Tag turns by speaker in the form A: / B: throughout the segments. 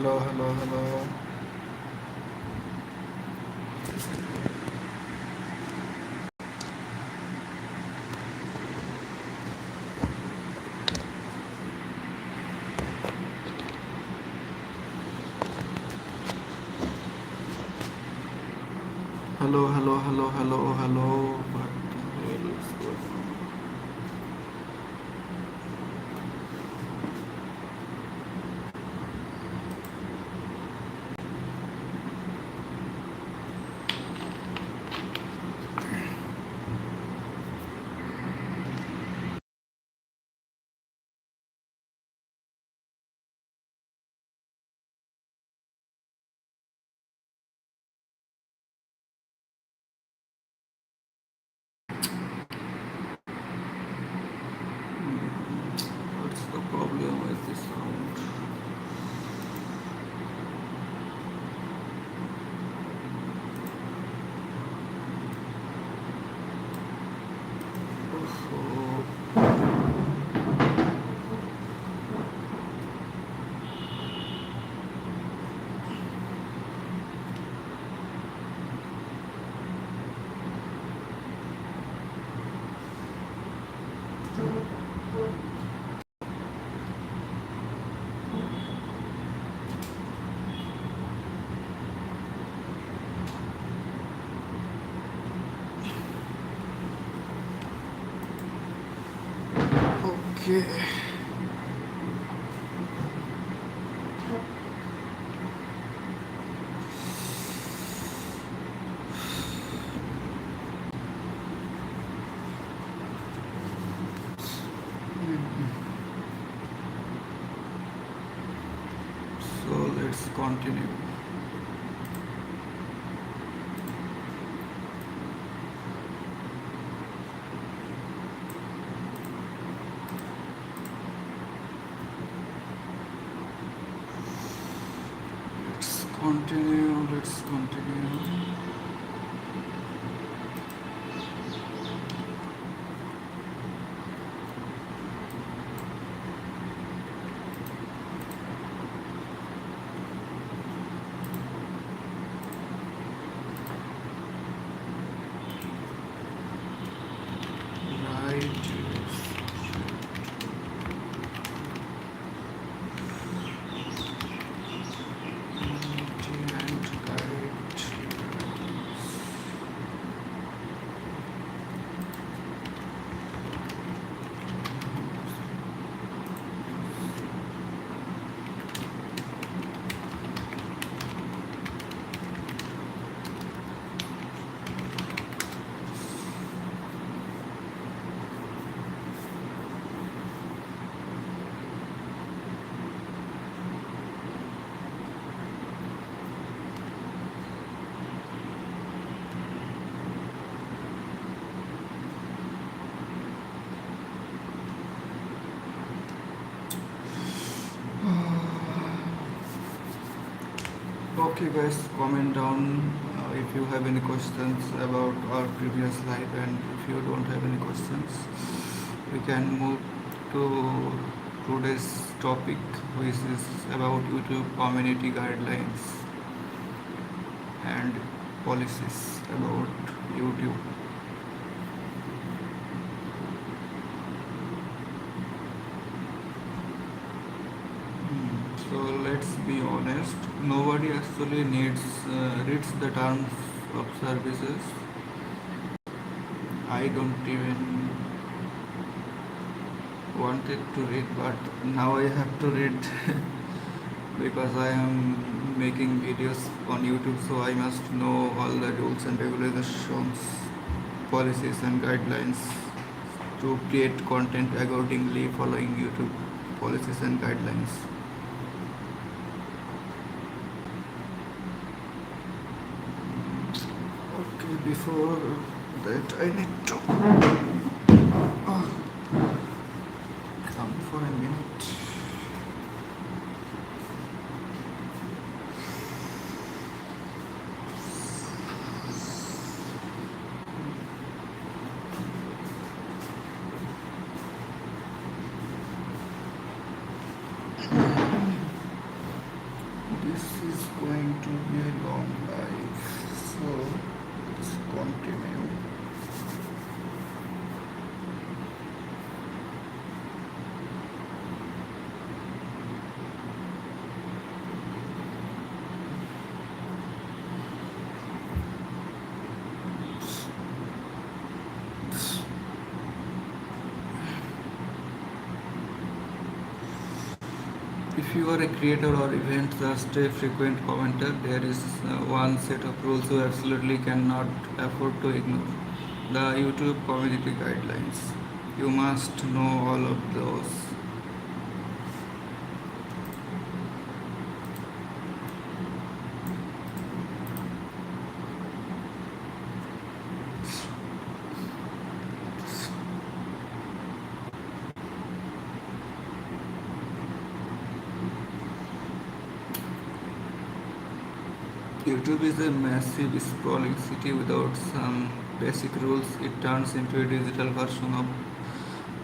A: Hello, hello, hello. Hello, hello, hello, hello, hello. What the hell is going on? What's the problem with this sound? Oh, okay. So let's continue. Let's continue. Right. And guide. Okay, guys, comment down if you have any questions about our previous live, and if you don't have any questions, we can move to today's topic, which is about YouTube community guidelines and policies about YouTube. So let's be honest, nobody actually reads the terms of services. I don't even wanted to read, but now I have to read because I am making videos on YouTube, so I must know all the rules and regulations, policies and guidelines to create content accordingly following YouTube policies and guidelines. Okay, before that I need to come for a minute. continue. If you are a creator or event just a frequent commenter, there is one set of rules you absolutely cannot afford to ignore. The YouTube community guidelines. You must know all of those. YouTube is a massive sprawling city without some basic rules. It turns into a digital version of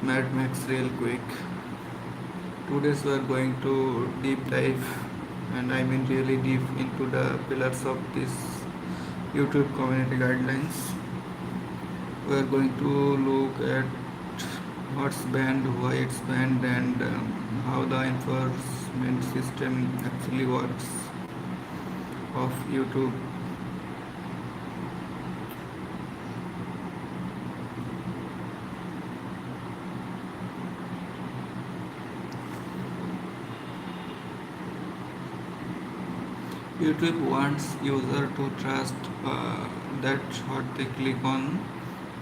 A: Mad Max real quick. Today we are going to deep dive, and I mean really deep, into the pillars of this YouTube community guidelines. We are going to look at what's banned, why it's banned, and how the enforcement system actually works of YouTube. YouTube wants user to trust that what they click on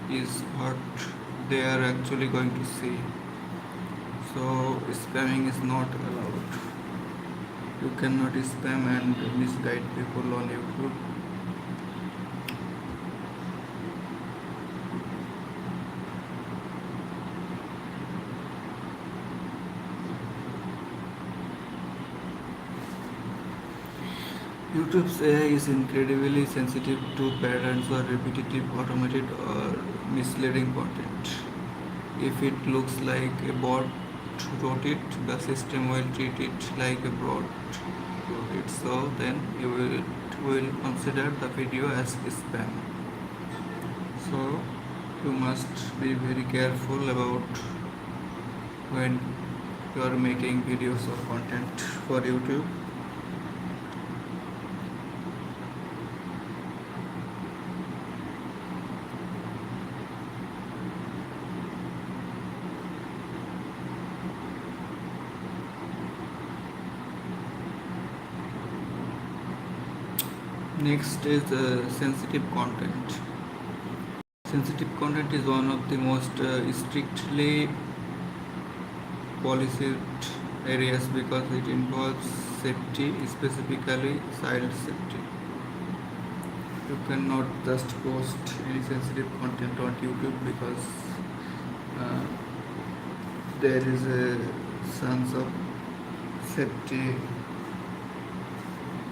A: is what they are actually going to see. So spamming is not allowed. You cannot spam and misguide people on YouTube. YouTube's AI is incredibly sensitive to patterns or repetitive, automated, or misleading content. If it looks like a bot wrote it, the system will treat it like a bot wrote it. So then you will consider the video as spam. So you must be very careful about when you are making videos or content for YouTube. Next is sensitive content. Sensitive content is one of the most strictly policed areas because it involves safety, specifically child safety. You cannot just post any sensitive content on YouTube because uh, there is a chance of safety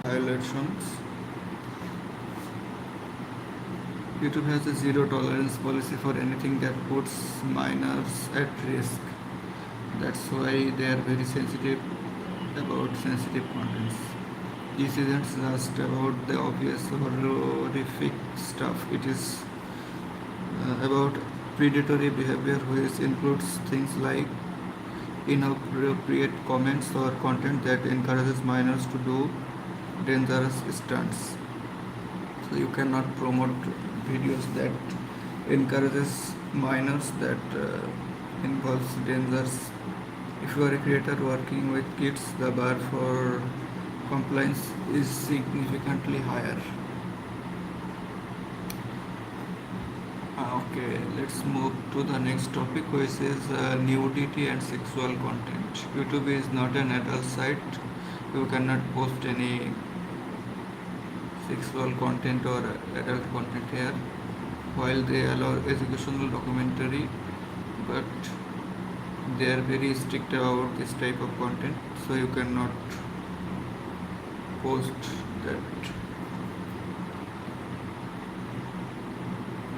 A: violations. YouTube has a zero tolerance policy for anything that puts minors at risk. That's why they are very sensitive about sensitive contents. This isn't just about the obvious or horrific stuff. It is about predatory behavior, which includes things like inappropriate comments or content that encourages minors to do dangerous stunts. So you cannot promote videos that encourages minors, that involves dangers. If you are a creator working with kids, the bar for compliance is significantly higher. Okay, let's move to the next topic, which is nudity and sexual content. YouTube is not an adult site. You cannot post any sexual content or adult content here. While they allow educational documentary, but they are very strict about this type of content, so you cannot post that.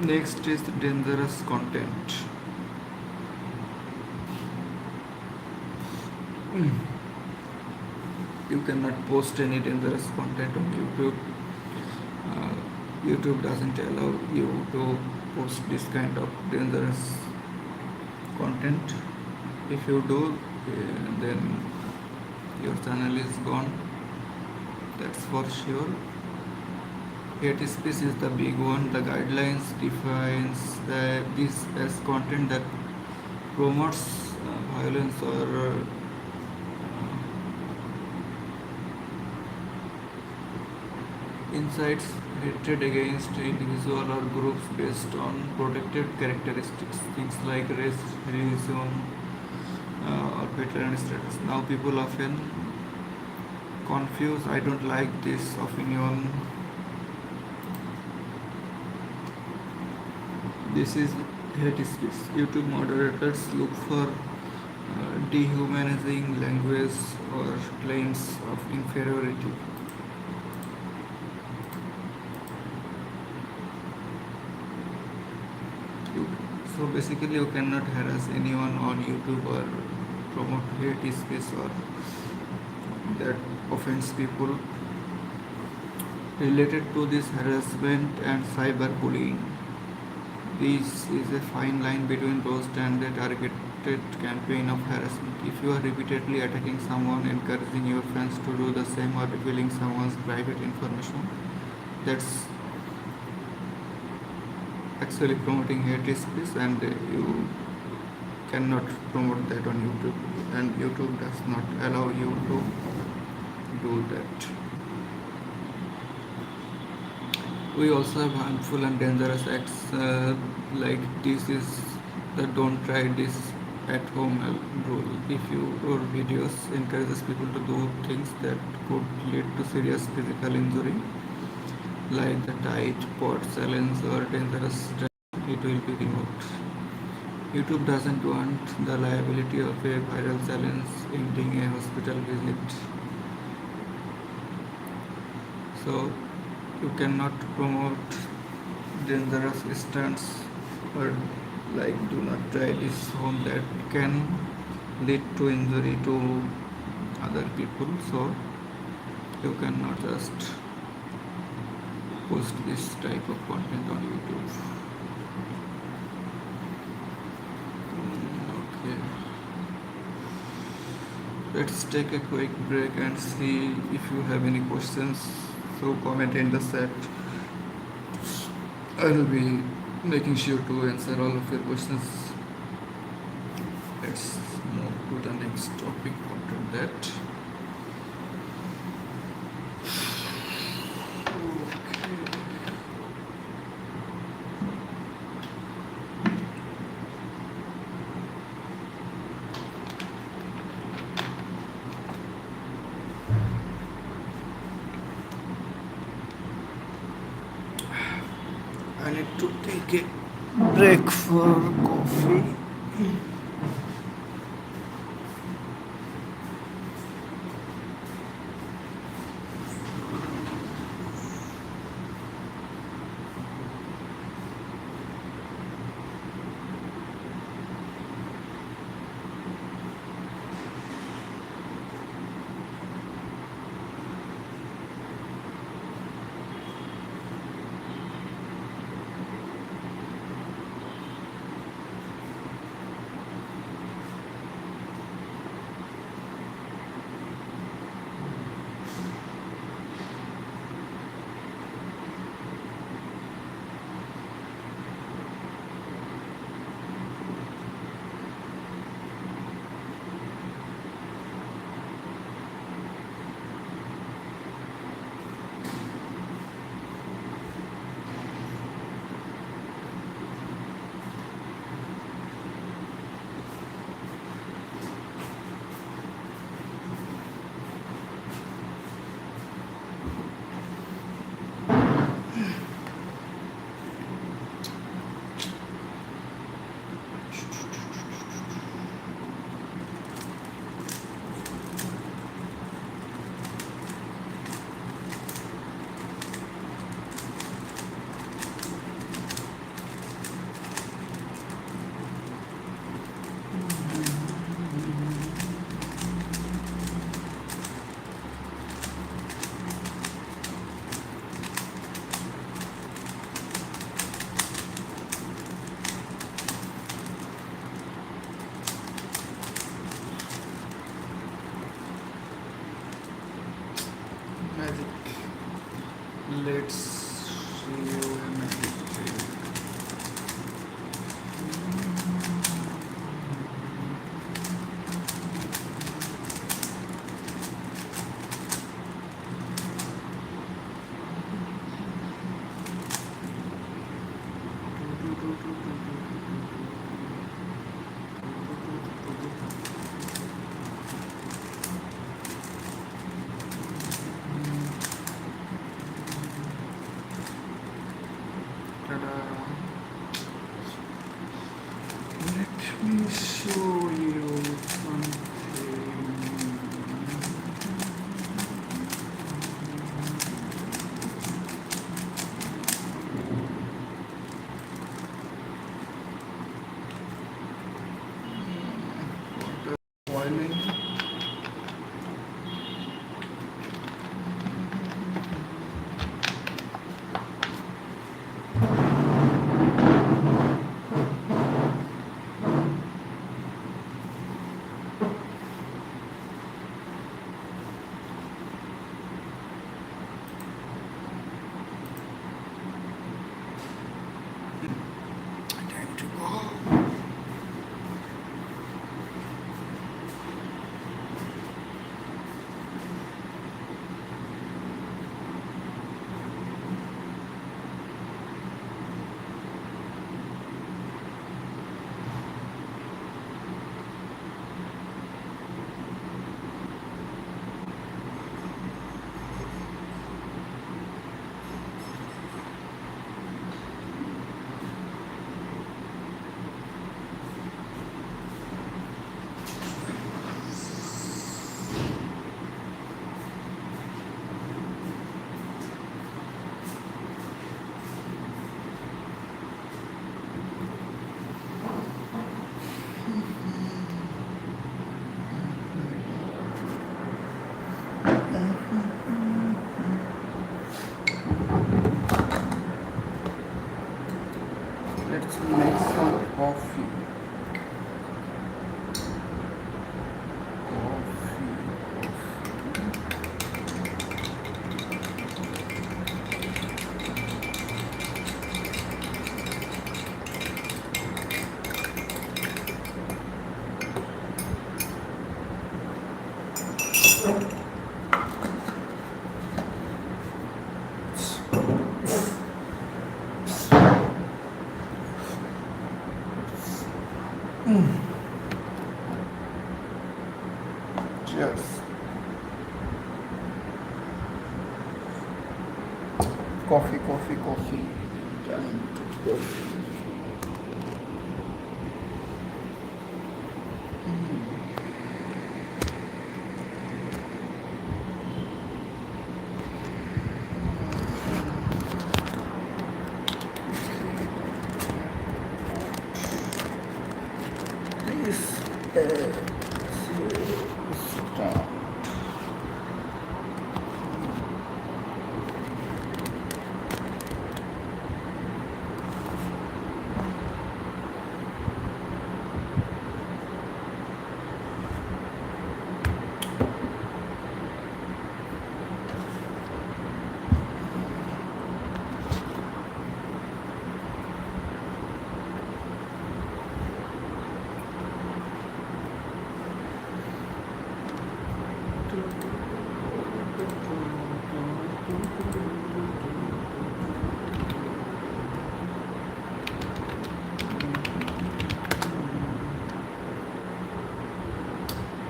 A: Next is dangerous content. You cannot post any dangerous content on YouTube. YouTube doesn't allow you to post this kind of dangerous content. If you do, then your channel is gone, that's for sure. Hate speech is the big one. The guidelines defines this as content that promotes violence or incites hatred against individual or groups based on protected characteristics, things like race, religion, or veteran status. Now people often confuse I don't like this opinion. This is hate speech. YouTube moderators look for dehumanizing language or claims of inferiority. So basically, you cannot harass anyone on YouTube or promote hate speech or that offends people. Related to this harassment and cyberbullying, this is a fine line between roast and a targeted campaign of harassment. If you are repeatedly attacking someone, encouraging your friends to do the same, or revealing someone's private information, that's actually promoting hate speech, and you cannot promote that on YouTube, and YouTube does not allow you to do that. We also have harmful and dangerous acts like this is the don't try this at home rule. If your videos encourages people to do things that could lead to serious physical injury, like the tight pot challenge or dangerous driving, it will be removed. YouTube doesn't want the liability of a viral challenge ending a hospital visit. So you cannot promote dangerous stunts or like do not try this home that can lead to injury to other people. So you cannot just post this type of content on YouTube. Okay. Let's take a quick break and see if you have any questions. So comment in the chat. I will be making sure to answer all of your questions. Let's move to the next topic after that. I need to take a break for coffee. Ta-da. Let me show you something. Boiling. Time to go. Let's make some coffee. Cheers. Coffee. Time to coffee. Please start.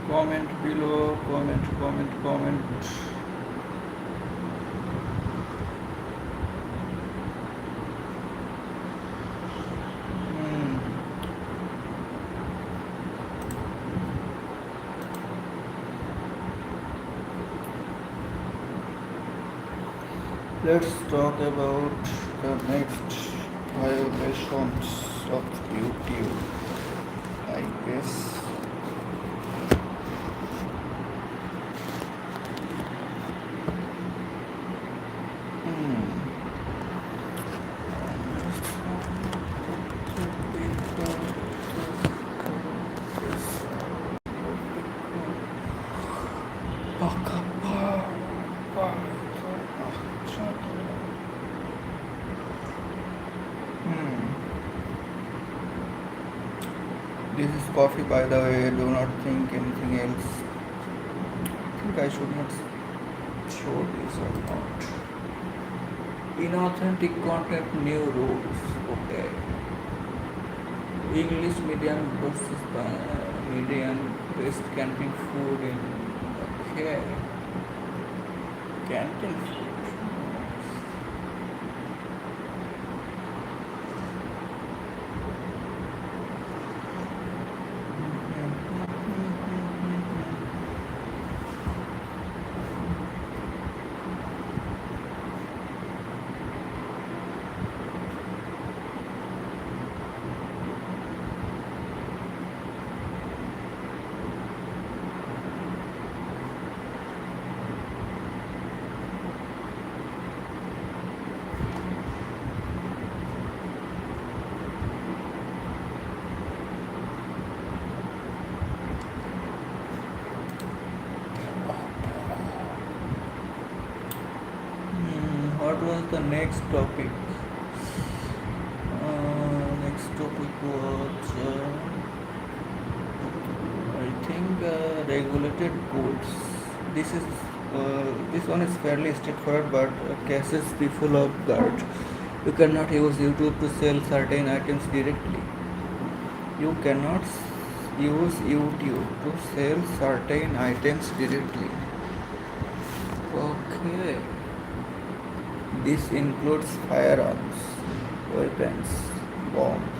A: Comment below, comment. Let's talk about the next violations of YouTube, I guess. This is coffee, by the way. Do not think anything else. I think I should not show this or not. Inauthentic content, new rules. Okay. English medium versus medium based canteen food in. Okay. Canteen food. the next topic? Next topic was, I think, regulated goods. This one is fairly straightforward, but catches people off guard. You cannot use YouTube to sell certain items directly. You cannot use YouTube to sell certain items directly. Okay. This includes firearms, weapons, bombs,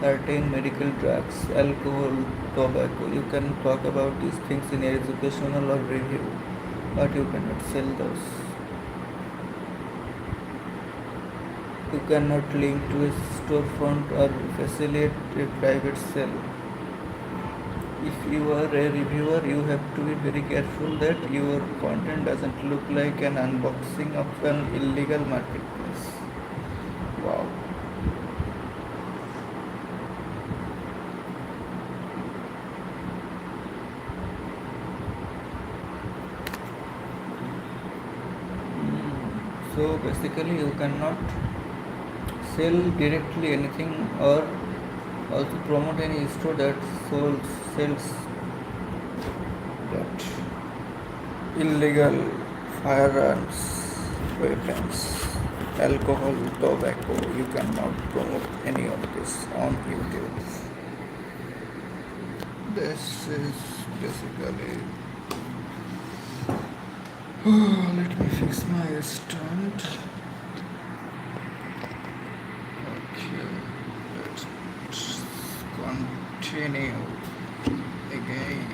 A: certain medical drugs, alcohol, tobacco. You can talk about these things in your educational or review, but you cannot sell those. You cannot link to a storefront or facilitate a private sale. If you are a reviewer, you have to be very careful that your content doesn't look like an unboxing of an illegal marketplace. Wow. So basically, you cannot sell directly anything or also promote any store that sells that illegal firearms, weapons, alcohol, tobacco. You cannot promote any of this on YouTube. This is basically. Let me fix my stand. Okay, let's continue again.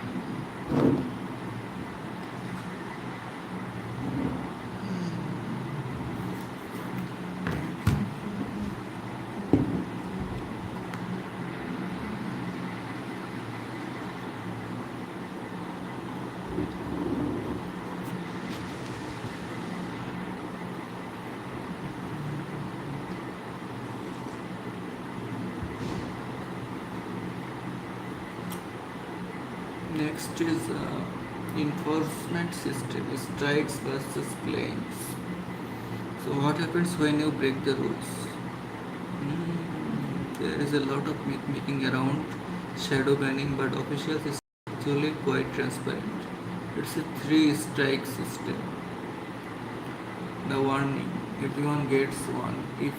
A: Next is enforcement system, strikes versus claims. So what happens when you break the rules? There is a lot of making around shadow banning, but officials is actually quite transparent. It's a 3-strike system. The warning, everyone gets one. If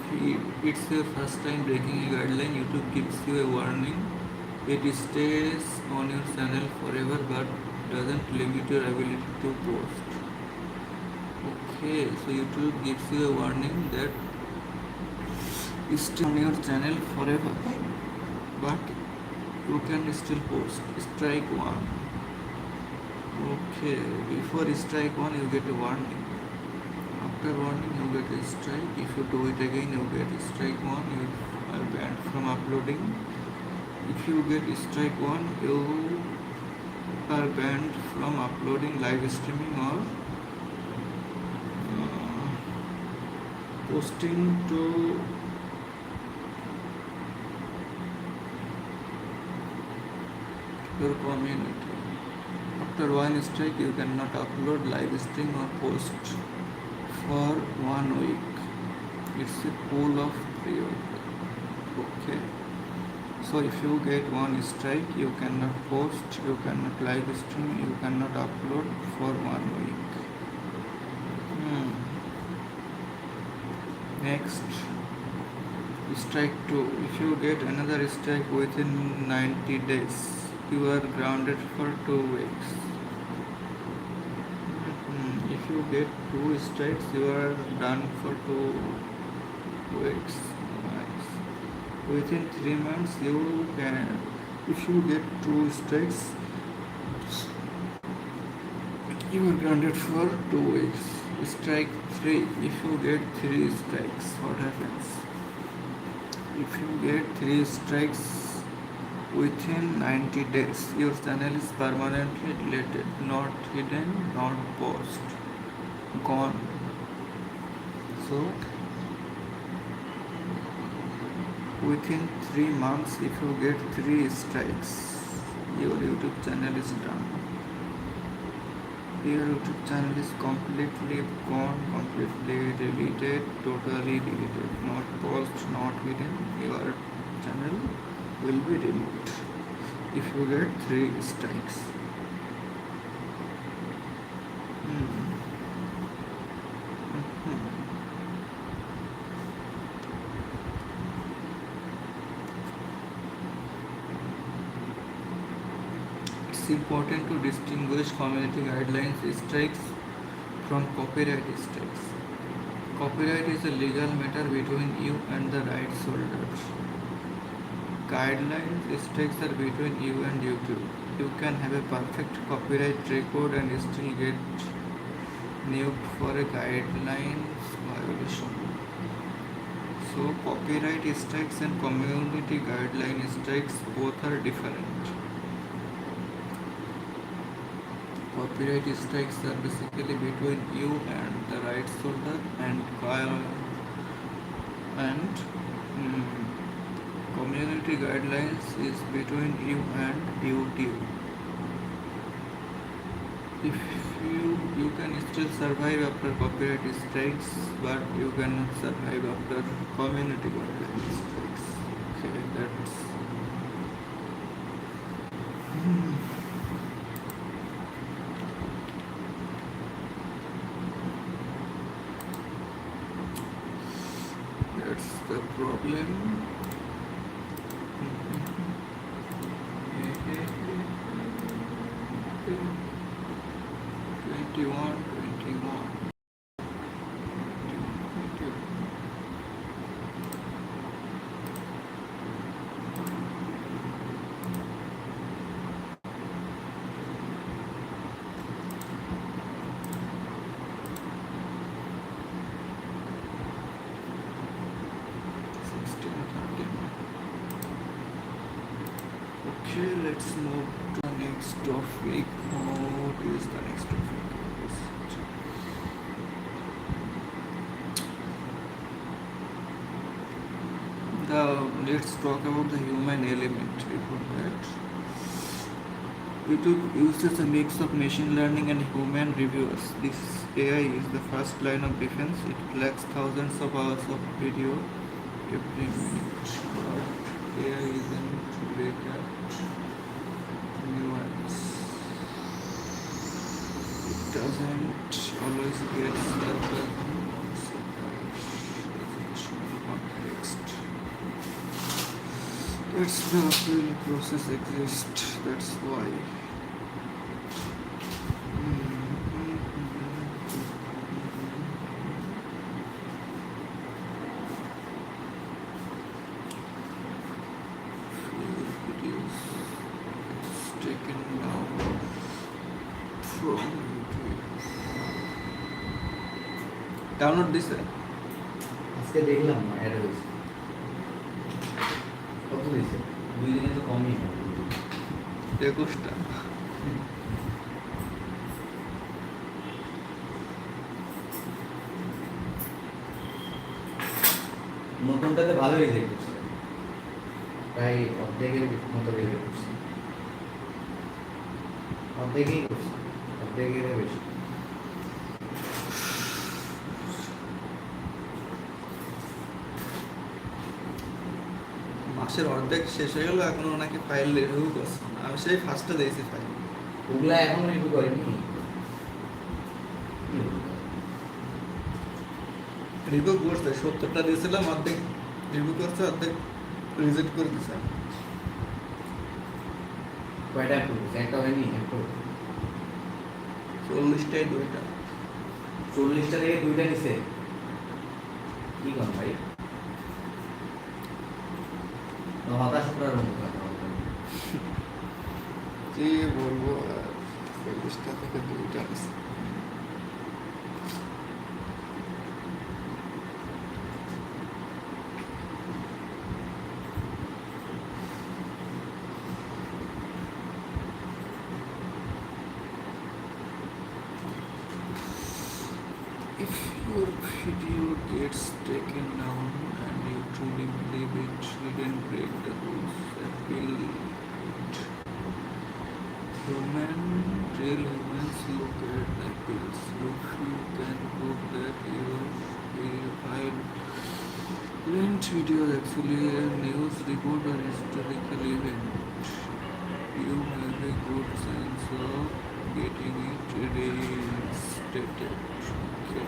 A: it's your first time breaking a guideline, YouTube gives you a warning. It stays on your channel forever but doesn't limit your ability to post. Okay, so YouTube gives you a warning that it stays on your channel forever but you can still post. Strike 1. Okay, before strike 1 you get a warning. After warning you get a strike. If you do it again you get strike 1. You are banned from uploading. If you get strike 1, you are banned from uploading, live streaming or posting to your community. After 1 strike, you cannot upload, live stream or post for 1 week. It's a pool of priority. Okay. So if you get 1 strike, you cannot post, you cannot live stream, you cannot upload for 1 week. Next, strike 2. If you get another strike within 90 days, you are grounded for 2 weeks. If you get 2 strikes, you are done for 2 weeks. Within 3 months you can, if you get 2 strikes, you are grounded for 2 weeks. Strike 3. If you get 3 strikes, what happens? If you get 3 strikes within 90 days, your channel is permanently deleted, not hidden, not paused, gone. So within 3 months, if you get 3 strikes, your YouTube channel is done. Your YouTube channel is completely gone, completely deleted, totally deleted. Not paused, not hidden. Your channel will be removed if you get 3 strikes. It's important to distinguish community guidelines strikes from copyright strikes. Copyright is a legal matter between you and the rights holder. Guidelines strikes are between you and YouTube. You can have a perfect copyright record and still get nuked for a guidelines violation. So copyright strikes and community guideline strikes both are different. Copyright strikes are basically between you and the rights holder, and community guidelines is between you and YouTube. If you can still survive after copyright strikes, but you cannot survive after community guideline strikes. Okay, that's the problem. 21, 21. Okay, let's move to the next topic. What is the next topic? Let's talk about the human element before that. YouTube uses a mix of machine learning and human reviewers. This AI is the first line of defense. It collects thousands of hours of video every minute. But AI isn't great at nuance. It doesn't always get sarcasm context. That's the appeal process exists. That's why. Videos taken now from YouTube. Download this.
B: আজকে দেখলাম না add হয়েছে কত দিয়েছে 2 দিনে তো কমই হয়
A: 21টা
B: নতুনটাতে ভালো রিজেক্ট করছে প্রায় অর্ধেকের মতো রিজেক্ট করছে অর্ধেকই করছে অর্ধেকের বেশি
A: মাসের অর্ধেক শেষ হয়ে গেল এখনো নাকি ফাইল রিভিউ করছে না। আমি সেই ফার্স্টে দিয়েছি ফাইল
B: ওগুলা এখন রিভিউ করেনি
A: রিভিউ করছে 70টা দিয়েছিলাম অর্ধেক রিভিউ করছে অর্ধেক রিজেক্ট করে দিয়েছে
B: কয়টা করছে একটা হয়নি একটা
A: 40টায় 2টা
B: 40টা থেকে 2টা নিছে কি কোন ভাই হতাশ করার মতো
A: কি বলবো 40টা থেকে 2টা নিছে If your video gets taken down and you truly believe it didn't break the rules, appeal it. Real humans look at skills. If you can prove that your violent video is actually a news report or historical event, you have a good chance of getting it reinstated. Okay.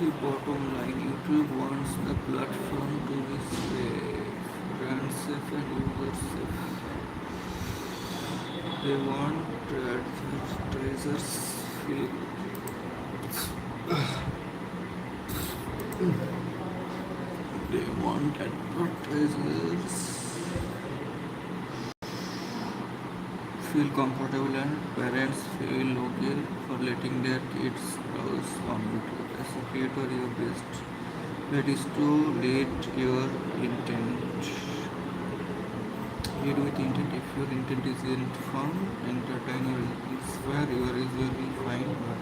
A: The bottom line, YouTube wants the platform to be safe, brand safe and user safe. They want advertisers feel they want advertisers feel comfortable and parents feel okay for letting their kids browse on YouTube. As a creator, your best bet is to lead your intent. Lead with intent. If your intent isn't fun, entertain or inspire, you are usually fine. But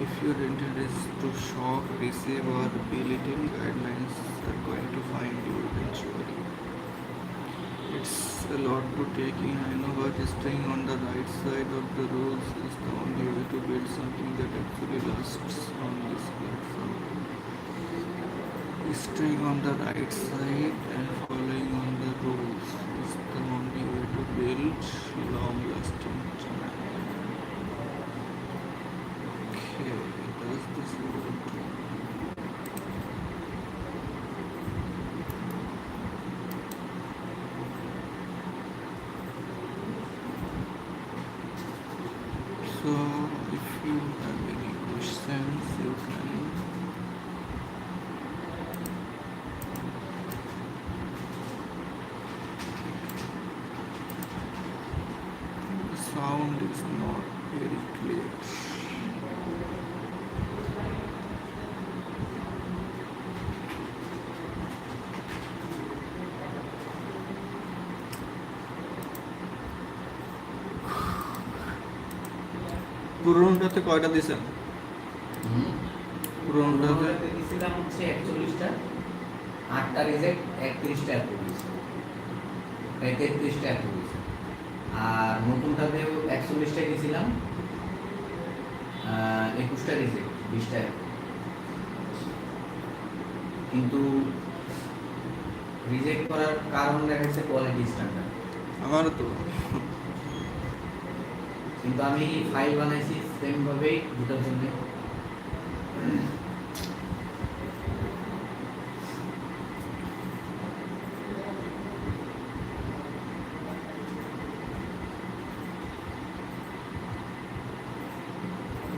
A: if your intent is to shock, deceive, or belittle, guidelines are going to find you eventually. It's a lot to take in, I know, but staying on the right side of the rules is the only way to build something that actually lasts on this platform. Staying on the right side and following on the rules is the only way to build long-lasting channel. Okay, does this work? So, if you have any questions, you can. The sound is not very clear. পুরোনোটাতে কয়টা দিয়েছেন? পুরোনোটাতে
B: দিয়েছিলাম হচ্ছে 41টা, 8টা reject, 31টা approve, 33টা approve. আর নতুনটাতেও 41টা দিয়েছিলাম, 21টা reject, 20টা approve. কিন্তু reject করার কারণ দেখাচ্ছে quality standard.
A: আমারও তো
B: কিন্তু আমি ফাইল বানাইছি সেম ভাবেই দুটার জন্য।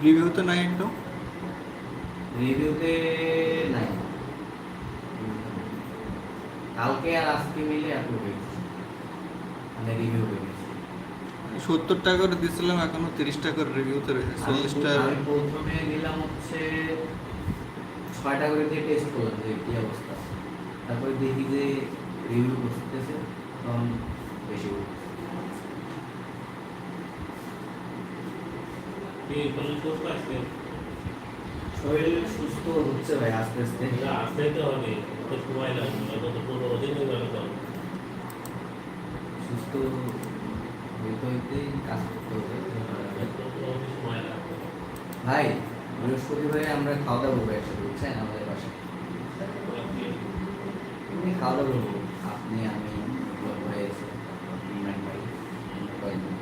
A: রিভিউতে নাই একদম,
B: রিভিউতে নাই, কালকে আর আজকে মিলে অ্যাপ্রুভ হয়েছে, মানে রিভিউ হয়ে গেছে।
A: 70 টাকা করে দিয়েছিলাম, এখনো 30 টাকার রিভিউতে রয়েছে। 40টা
B: আমি প্রথমে দিলাম হচ্ছে 6টা করে দিয়ে টেস্ট করলাম যে কি অবস্থা, তারপরে দেখি যে রিভিউ করতেছে, তখন বেশি শরীর সুস্থ হচ্ছে ভাই আস্তে আস্তে।
C: আসতে তো হবে, তো সময় লাগবে, তো 15 দিন হয়ে গেল।
B: সুস্থ হইতে হইতেই কাজ করতে হবে
C: সময় লাগবে
B: ভাই। বৃহস্পতিবারে আমরা খাওয়া দাওয়া করবো একসাথে, বুঝছেন? আমাদের বাসায় খাওয়া দাওয়া করবো, আপনি, আমি, ভাই আছে, ইমরান ভাই, কয়েকজন।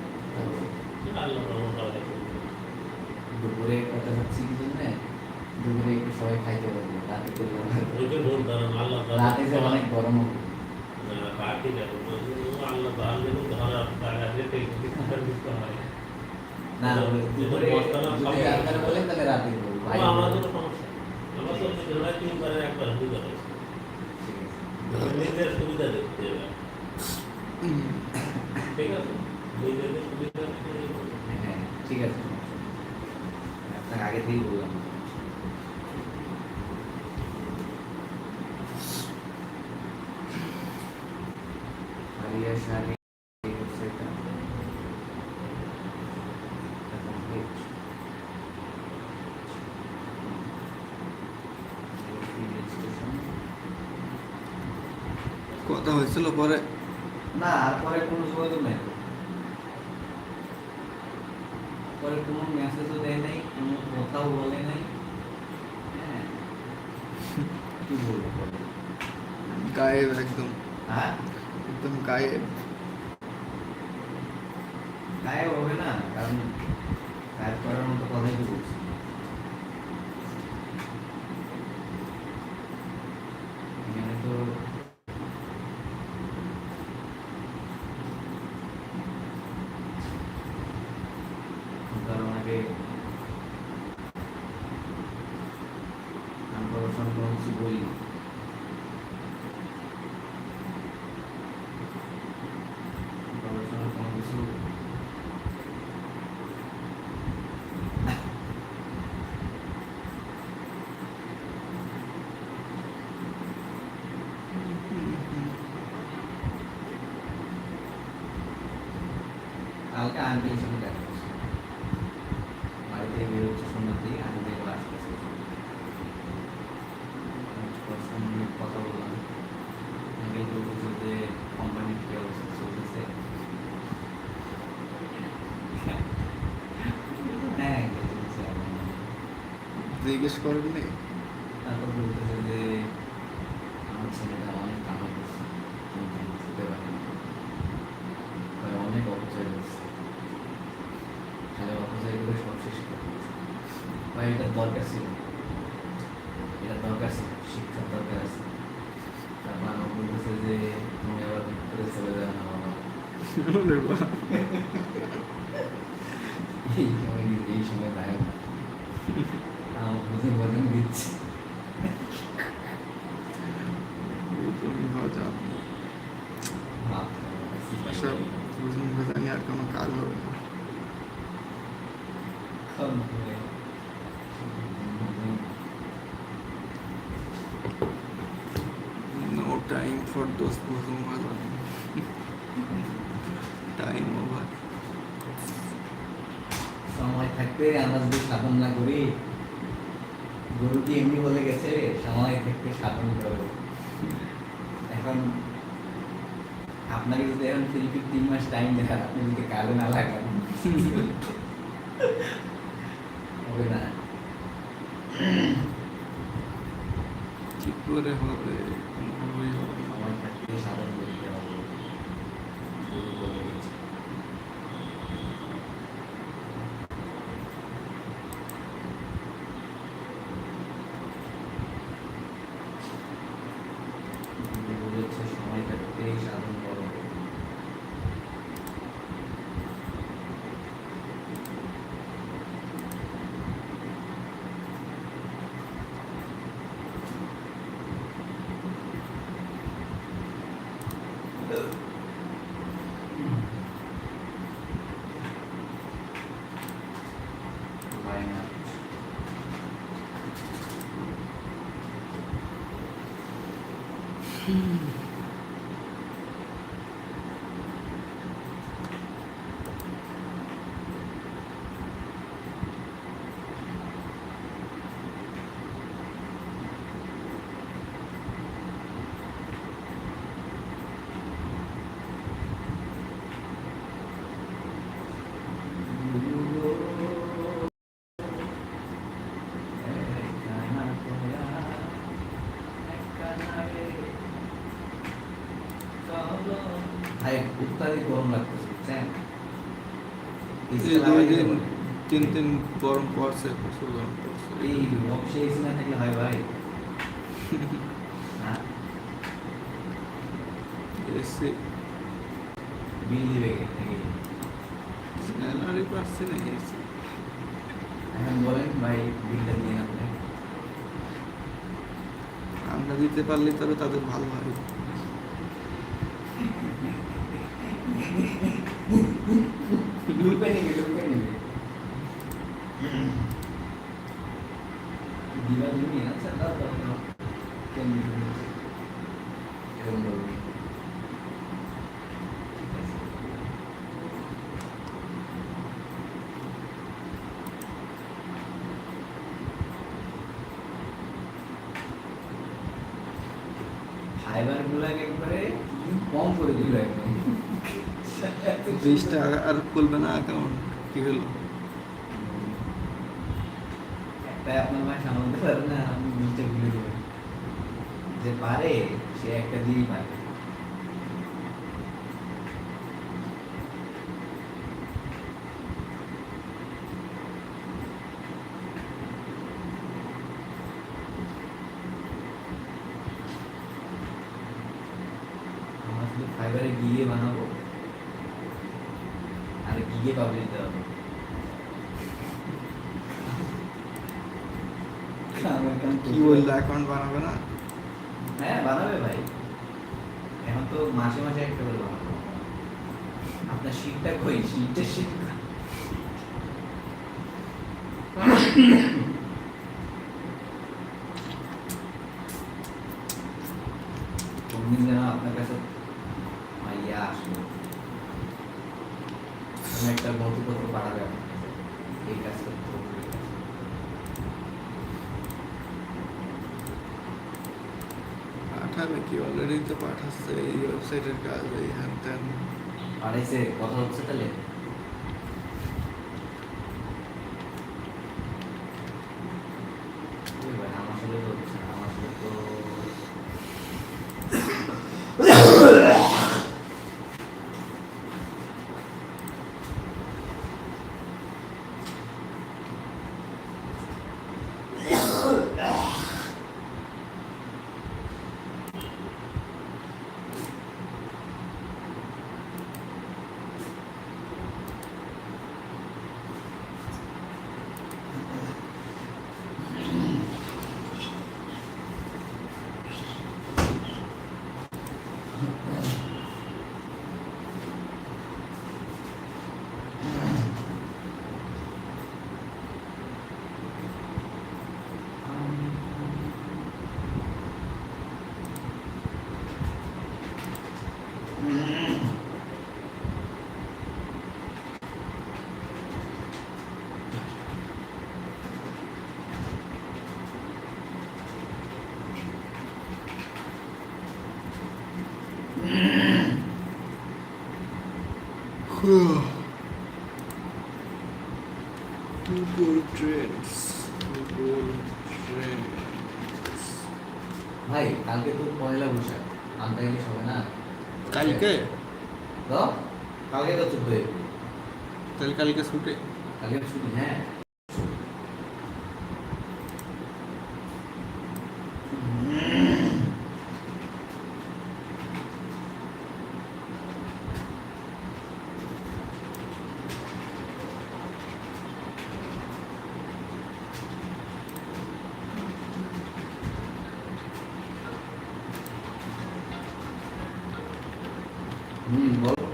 B: দুপুরে কথা হচ্ছে কি জন্য, দুপুরে একটু সবাই খাইতে পারবো, রাতে করবো না। রাতে যে অনেক গরম হবে। না দুপুরে যদি রাতে বলেন তাহলে রাতে করবো ভাই।
C: আমাদের সমস্যা, আমার তো সেটা 3 বারে একবার হয়ে যাবে, নিজের সুবিধা দেখতে হবে, ঠিক আছে? নিজের সুবিধা
B: হ্যাঁ ঠিক আছে, আপনাকে আগে থেকেই বললাম। আলিয়া শাড়ি
A: কথা হয়েছিল পরে?
B: না, আর পরে কোনো যোগাযোগ নাই তো। পরে কোনো মেসেজও দেয় নাই, কোনো কথাও বলে নাই। হ্যাঁ, কি বলবো বলো?
A: গায়েব একদম,
B: হ্যাঁ,
A: একদম গায়েব।
B: গায়েব হবে না, কারণ গায়েব করার মতো কথাই তো বলছি। এখানে তো তার ওনাকে আনপ্রফেশনাল কোনো কিছু বলি না। প্রফেশনাল কোনো কিছু কালকে আন্টির সঙ্গে দেখা করছি, বাড়িতে বেরোচ্ছে সন্ধ্যার দিকে, আন্টি আসতেছে, কথা বললাম। আগে বলতেছে যে কোম্পানির কি অবস্থা চলতেছে। হ্যাঁ, চলছে এখন।
A: জিজ্ঞেস করেননি?
B: তারপর বলতেছে যে আমার ছেলেটা অনেক কামাই করছে, কিন্তু বুঝতে পারে না, তাই অনেক অপচয় করছে, খালি অপচয় করে সব শেষ করে দিয়েছে। ভাই এটা দরকার ছিল, এটা দরকার ছিল, শিক্ষার দরকার আছে। তারপর আমার বলতেছে যে তুমি আবার ভিতরে চলে যাও না বাবা। এই সময় দায় আমার বুঝে বলেন দিচ্ছে।
A: সব বুঝুন জানি আর কোনো কাজ হবে না। No time for those বুঝুন ভাজানি। Time over.
B: সময় থাকতে আমরা যদি সাধন না করি, গরু কি এমনি বলে গেছে সময় থাকতে সাধন করো। এখন আপনাকে যদি এখন 3 মাস টাইম দেখান, আপনি যদি কাজে না লাগান হবে না।
A: কি করে হবে? কোনোভাবেই হবে না।
B: সময় থাকতে সাধন করতে হবে, গরু বলে গেছে। বলেছে সময় থাকতে সাধন করো। Why not? ভাই অত্যাধিক গরম লাগতেছে, বুঝছেন?
A: এই 2 দিন 3 দিন গরম পড়ছে, প্রচুর গরম পড়ছে।
B: এই অফিসে এসি না থাকলে হয় ভাই? হ্যাঁ,
A: এসে
B: বিল দিবে কে নাকি?
A: স্যালারি পাচ্ছে না এসে।
B: এখন বলেন ভাই, বিলটা দিয়ে আপনি।
A: আমরা দিতে পারলে তবে তাদের ভালো হয়।
B: লুপে নিবি, লুপে নিবি। দিবা দিবি, আচ্ছা দাও দাও দাও। কেন দিবি? এরকম বলবি। ঠিক আছে। ফাইবার গুলাকে একবারে কম করে দিল একদম।
A: 20 টাকা আর খুলবে না অ্যাকাউন্ট, কি হলো?
B: একটাই আপনার মায় সামলাতে পারে না, আপনি 20টা খুলে দেবেন। যে পারে সে একটা দিয়েই পারে। আমরা শুধু ফাইবারে গিয়ে বানাবো আর গিয়ে পাবলিশ দেওয়া হবে।
A: কি বললো, অ্যাকাউন্ট বানাবে না?
B: হ্যাঁ বানাবে ভাই, এখন তো মাসে মাসে একটা করে বানাবো। আপনার শীটটা কই, শীটের শীট কোনদিন যেন আপনার কাছে ইয়া আসলো, কোনো একটা নথিপত্র পাঠাবে আপনার কাছে, এই কাজ করতে হবে, এই কাজ করতে হবে।
A: পাঠাবে কি, অলরেডি তো পাঠাচ্ছে, এই ওয়েবসাইটের কাজ, এই হ্যান ত্যান।
B: পাঠাইছে, কথা হচ্ছে তাহলে। ওই ভাই, আমার সাথে তো হচ্ছে না, আমার সাথে তো
A: Google Trends, Google Trends.
B: ভাই কালকে তো পয়লা বৈশাখ, আনতে গেলে হবে না?
A: কালকে?
B: তো কালকে তো ছুটি,
A: তাহলে কালকে ছুটি?
B: কালকে ছুটি, হ্যাঁ। বলো।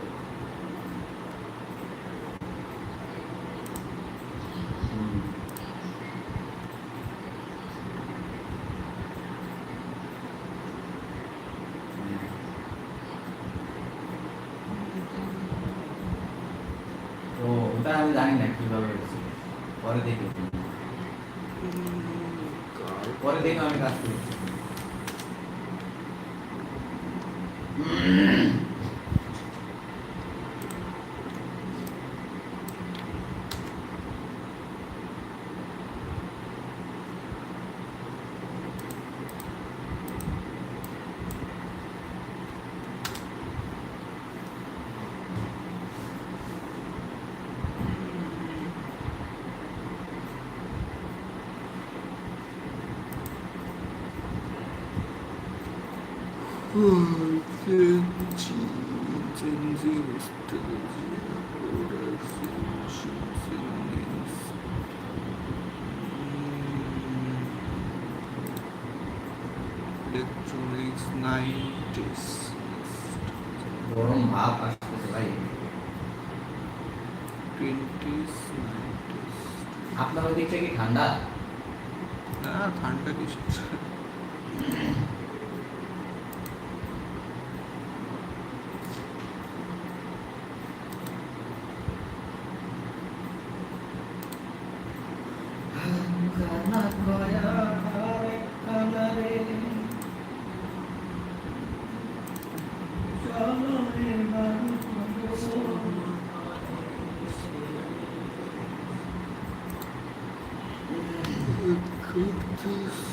B: ও ওটা আমি জানি না কিভাবে হয়েছে, পরে দেখি, পরে দেখি আমি কাজ করি।
A: Electronics 90s.
B: গরম ভাব আসতেছে ভাই।
A: 20s, 90s.
B: আপনার ওই দিকটা কি ঠান্ডা?
A: না, ঠান্ডা কিছু
B: Allah.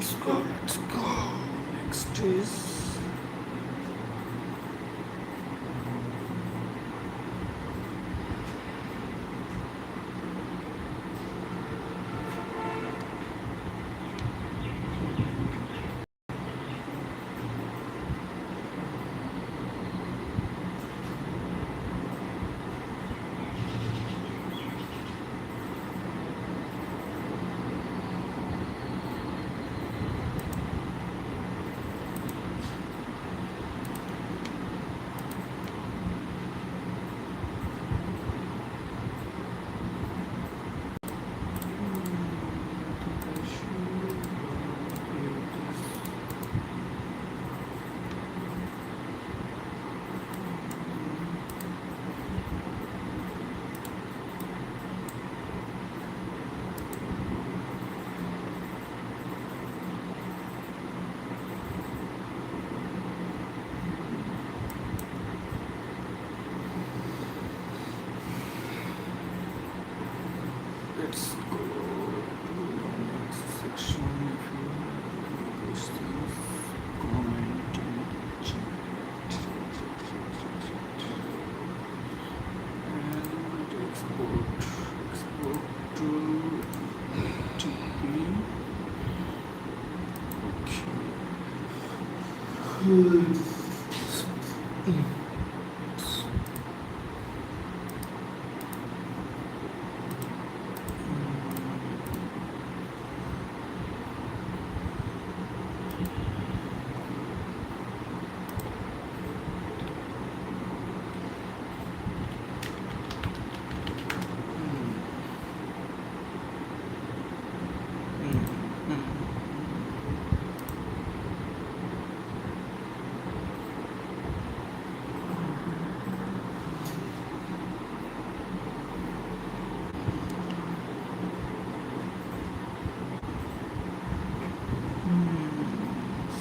A: Let's go. Next is let's go to the next section. If you have those things, comment in the chat. And export to TP. Okay.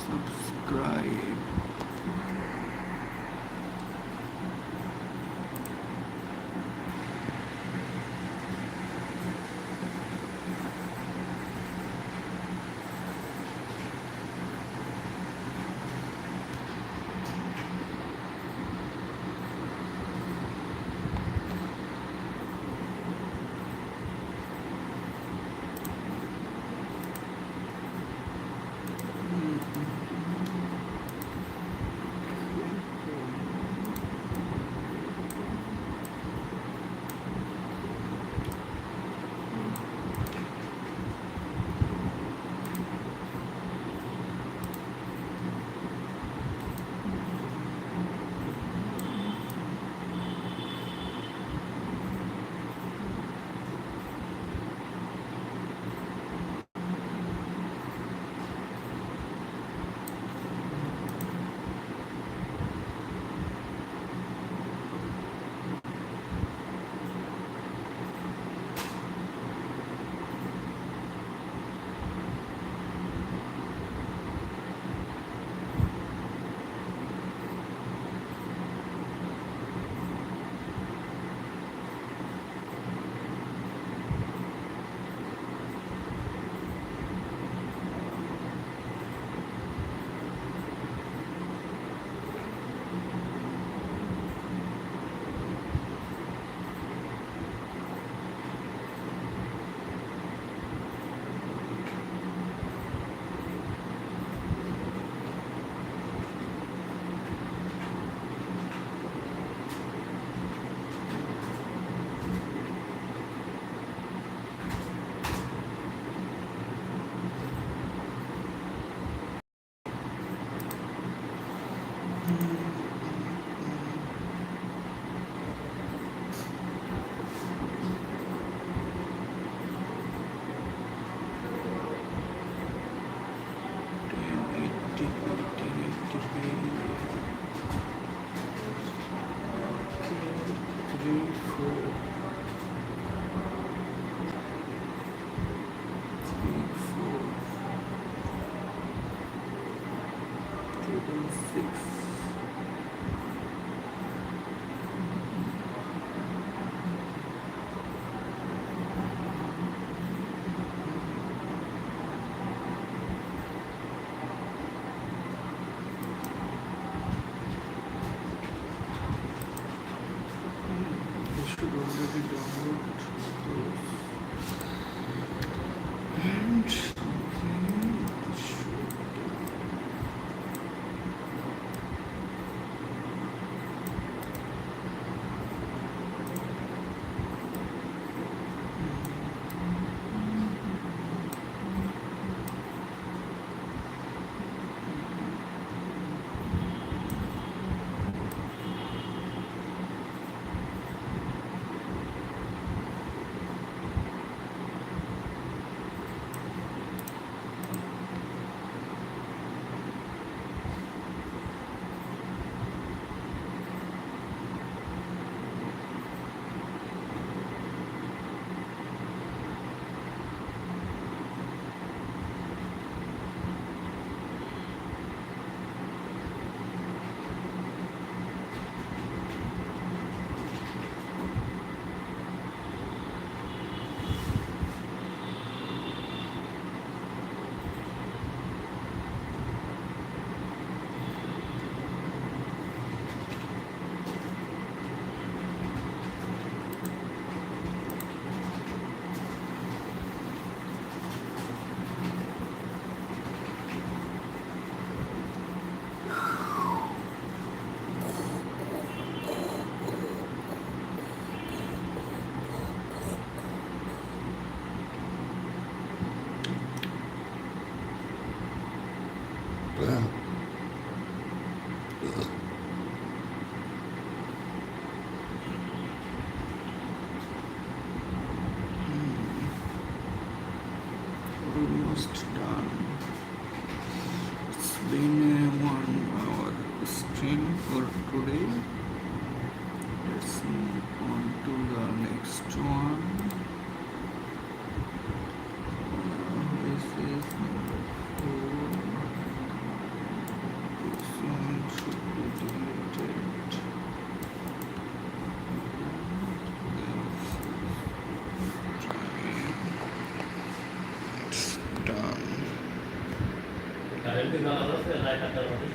A: Subscribe. should already download those. And okay, almost done. It's been a 1 hour stream for today. Let's move on to the next one. This is number 4. This one should be deleted. It's done.
C: Current bill আছে 1,000 টাকার মতো